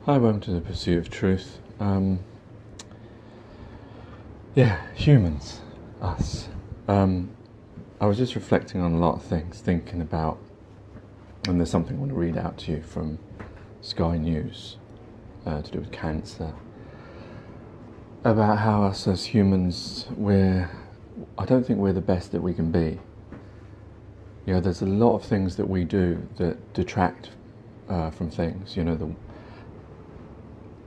Hi, welcome to the Pursuit of Truth. Humans, us. I was just reflecting on a lot of things, thinking about, and there's something I want to read out to you from Sky News to do with cancer, about how us as humans, I don't think we're the best that we can be. You know, there's a lot of things that we do that detract from things. You know,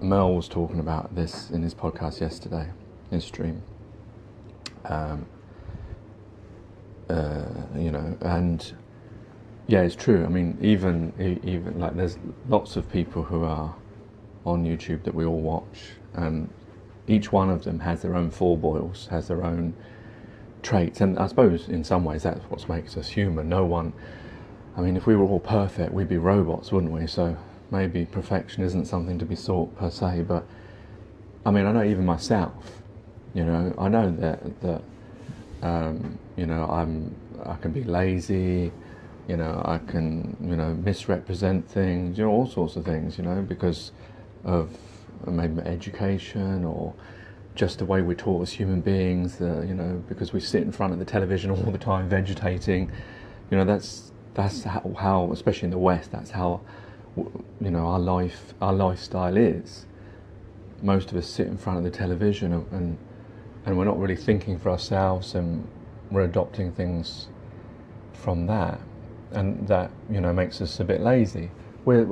Mel was talking about this in his podcast yesterday, his stream. And yeah, it's true. I mean, even like there's lots of people who are on YouTube that we all watch, and each one of them has their own foibles, has their own traits, and I suppose in some ways that's what makes us human. I mean, if we were all perfect, we'd be robots, wouldn't we? So maybe perfection isn't something to be sought per se, but I mean, I know even myself, you know, I know that I can be lazy, you know, I can, misrepresent things, all sorts of things, because of maybe education or just the way we're taught as human beings, because we sit in front of the television all the time vegetating, that's how, especially in the West, that's how, our lifestyle is. Most of us sit in front of the television and we're not really thinking for ourselves, and we're adopting things from that, and that makes us a bit lazy. We're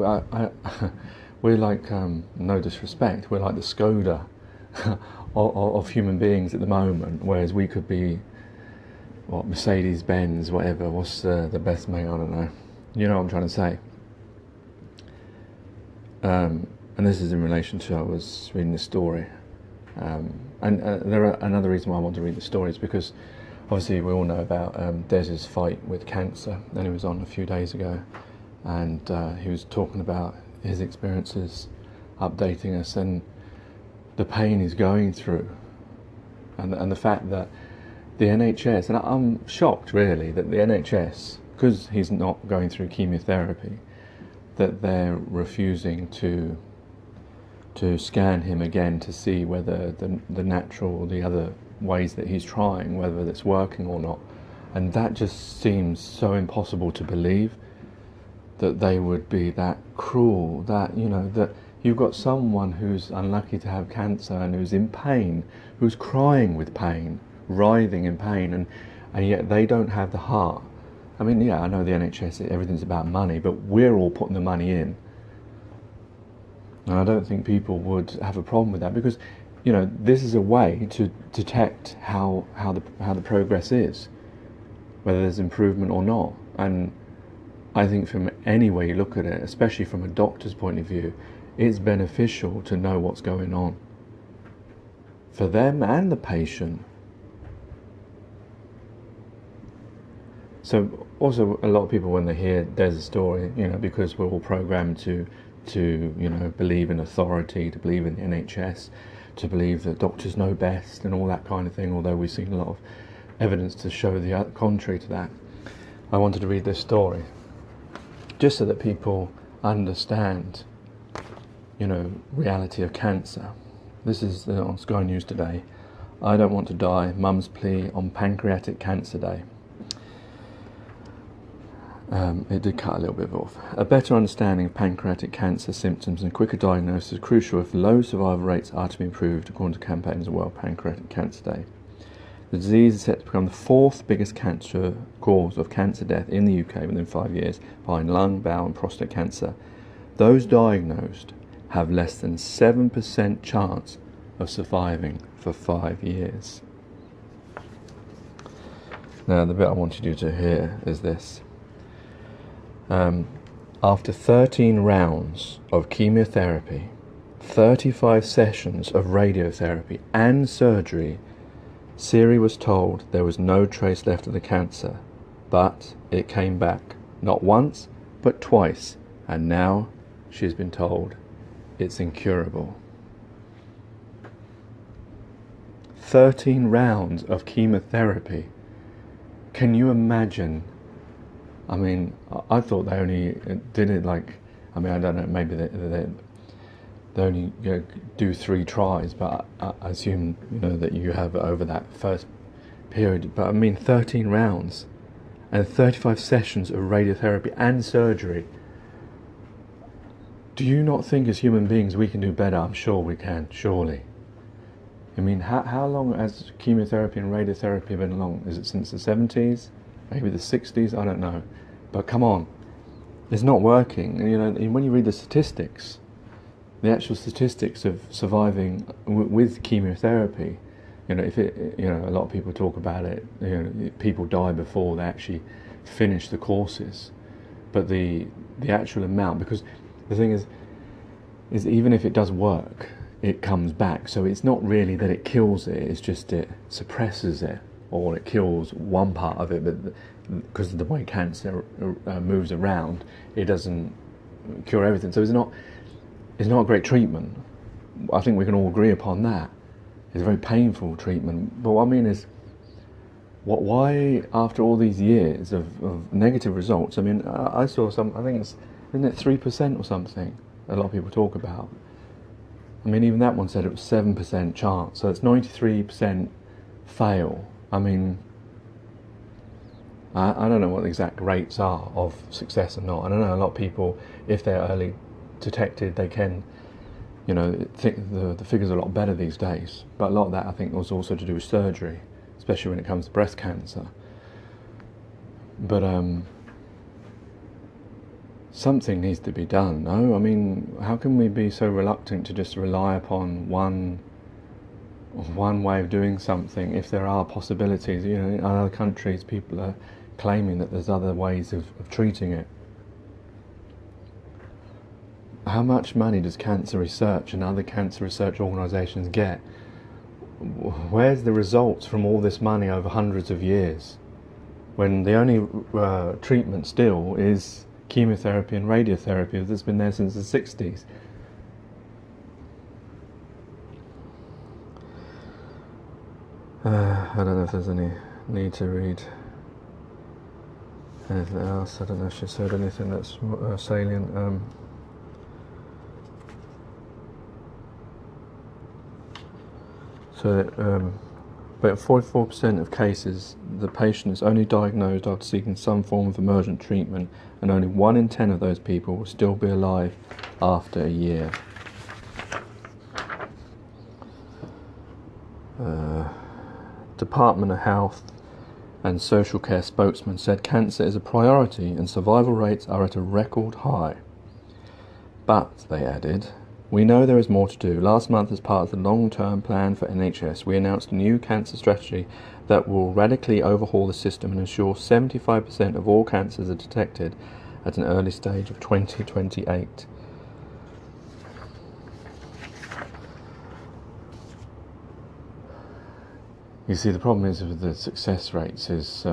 like, no disrespect, we're like the Skoda of human beings at the moment, whereas we could be Mercedes Benz, whatever. What's the best make? I don't know. You know what I'm trying to say. And this is in relation to, I was reading the story, and another reason why I want to read the story is because obviously we all know about Des's fight with cancer, and he was on a few days ago, and he was talking about his experiences, updating us, and the pain he's going through, and the fact that the NHS, and I'm shocked really that the NHS, because he's not going through chemotherapy, that they're refusing to scan him again to see whether the natural or the other ways that he's trying, whether that's working or not. And that just seems so impossible to believe, that they would be that cruel, that that you've got someone who's unlucky to have cancer and who's in pain, who's crying with pain, writhing in pain, and yet they don't have the heart. I mean, yeah, I know the NHS, everything's about money, but we're all putting the money in. And I don't think people would have a problem with that, because, this is a way to detect how the progress is, whether there's improvement or not. And I think from any way you look at it, especially from a doctor's point of view, it's beneficial to know what's going on for them and the patient. So also a lot of people, when they hear there's a story, because we're all programmed to believe in authority, to believe in the NHS, to believe that doctors know best and all that kind of thing, although we've seen a lot of evidence to show the contrary to that. I wanted to read this story just so that people understand, reality of cancer. This is on Sky News today. I don't want to die, Mum's plea on Pancreatic Cancer Day. It did cut a little bit off. A better understanding of pancreatic cancer symptoms and quicker diagnosis is crucial if low survival rates are to be improved, according to campaigners of World Pancreatic Cancer Day. The disease is set to become the fourth biggest cause of cancer death in the UK within 5 years, behind lung, bowel and prostate cancer. Those diagnosed have less than 7% chance of surviving for 5 years. Now, the bit I wanted you to hear is this. After 13 rounds of chemotherapy, 35 sessions of radiotherapy and surgery, Siri was told there was no trace left of the cancer, but it came back, not once, but twice, and now she's been told it's incurable. 13 rounds of chemotherapy. Can you imagine? I mean, I thought they only did it I don't know, maybe they only do 3 tries, but I assume that you have over that first period. But I mean, 13 rounds and 35 sessions of radiotherapy and surgery. Do you not think as human beings we can do better? I'm sure we can, surely. I mean, how long has chemotherapy and radiotherapy been along? Is it since the 70s? Maybe the 60s? I don't know. But come on, it's not working. And when you read the statistics, the actual statistics of surviving with chemotherapy, if it, a lot of people talk about it. People die before they actually finish the courses, but the actual amount, because the thing is even if it does work, it comes back. So it's not really that it kills it; it's just it suppresses it, or it kills one part of it. But because of the way cancer moves around, it doesn't cure everything. So it's not a great treatment. I think we can all agree upon that. It's a very painful treatment. But what I mean is, why after all these years of negative results? I mean, I saw some. I think isn't it 3% or something? A lot of people talk about. I mean, even that one said it was 7% chance. So it's 93% fail. I mean, I don't know what the exact rates are of success or not. I don't know. A lot of people, if they're early detected, they can, the figures are a lot better these days. But a lot of that, I think, was also to do with surgery, especially when it comes to breast cancer. But something needs to be done, no? I mean, how can we be so reluctant to just rely upon one way of doing something if there are possibilities? In other countries, people are claiming that there's other ways of treating it. How much money does cancer research and other cancer research organisations get? Where's the results from all this money over hundreds of years, when the only treatment still is chemotherapy and radiotherapy that's been there since the 60s? I don't know if there's any need to read anything else. I don't know if she said anything that's salient. But 44% of cases, the patient is only diagnosed after seeking some form of emergent treatment, and only 1 in 10 of those people will still be alive after a year. Department of Health and Social Care spokesman said cancer is a priority and survival rates are at a record high. But, they added, we know there is more to do. Last month, as part of the long-term plan for NHS, we announced a new cancer strategy that will radically overhaul the system and ensure 75% of all cancers are detected at an early stage of 2028. You see, the problem is with the success rates is,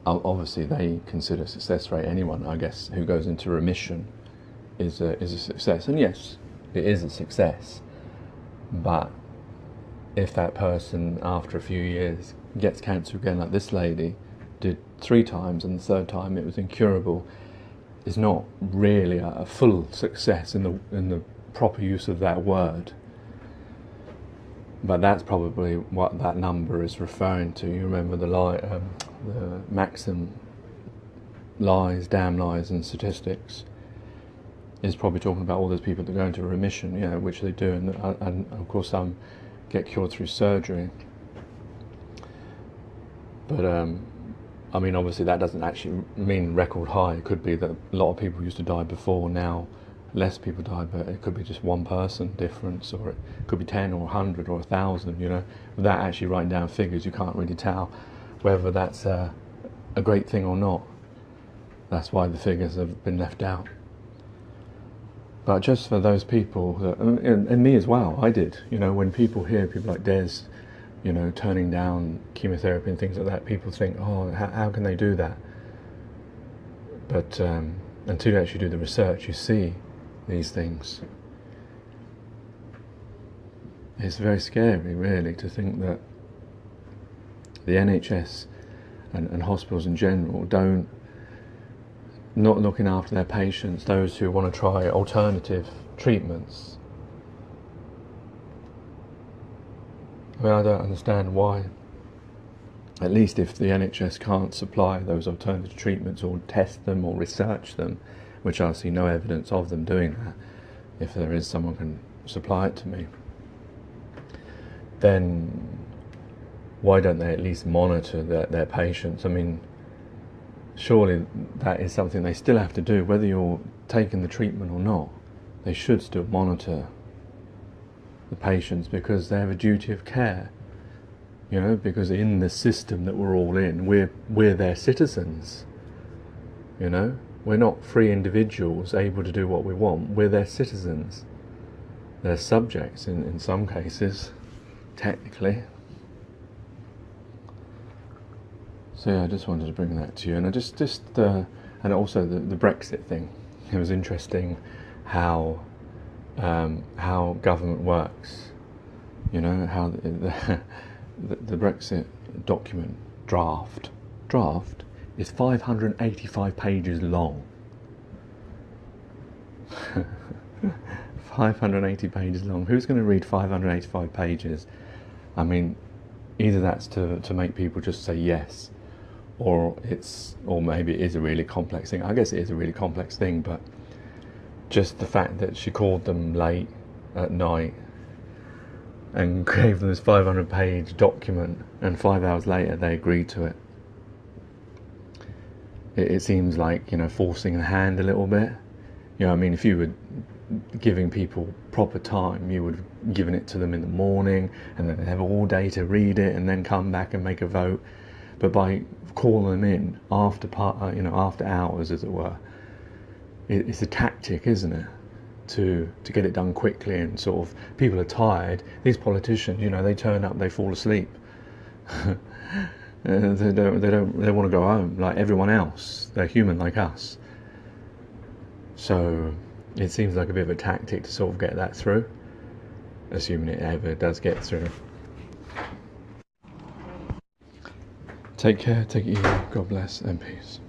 obviously they consider success rate, anyone, I guess, who goes into remission is a success. And yes, it is a success. But if that person, after a few years, gets cancer again, like this lady did 3 times, and the 3rd time it was incurable, it's not really a full success in the proper use of that word. But that's probably what that number is referring to. You remember the maxim, lies, damn lies, and statistics is probably talking about all those people that go into remission, which they do, and of course some get cured through surgery. But I mean, obviously that doesn't actually mean record high. It could be that a lot of people used to die before, now less people die, but it could be just one person difference, or it could be 10 or 100 or 1,000, without actually writing down figures. You can't really tell whether that's a great thing or not. That's why the figures have been left out. But just for those people, and me as well, I did, when people hear people like Des, turning down chemotherapy and things like that, people think, oh, how can they do that? But until you actually do the research, you see these things. It's very scary, really, to think that the NHS and hospitals in general don't not looking after their patients, those who want to try alternative treatments. I mean, I don't understand why, at least if the NHS can't supply those alternative treatments or test them or research them, which I see no evidence of them doing that, if there is someone can supply it to me, then why don't they at least monitor their patients? I mean, surely that is something they still have to do, whether you're taking the treatment or not. They should still monitor the patients because they have a duty of care, you know, because in the system that we're all in, we're their citizens, you know. We're not free individuals able to do what we want. We're their citizens. They're subjects in some cases, technically. So yeah, I just wanted to bring that to you, and and also the Brexit thing. It was interesting how government works. You know, how the Brexit document draft is 585 pages long. 580 pages long. Who's going to read 585 pages? I mean, either that's to make people just say yes, or maybe it is a really complex thing. I guess it is a really complex thing, but just the fact that she called them late at night and gave them this 500-page document, and 5 hours later they agreed to it. It seems like, you know, forcing the hand a little bit. You know, I mean, if you were giving people proper time, you would have given it to them in the morning, and then they'd have all day to read it, and then come back and make a vote. But by calling them in after hours, as it were, it's a tactic, isn't it, to get it done quickly. And sort of, people are tired. These politicians, you know, they turn up, they fall asleep. They want to go home like everyone else. They're human like us. So it seems like a bit of a tactic to sort of get that through, assuming it ever does get through. Take care, take it easy, God bless, and peace.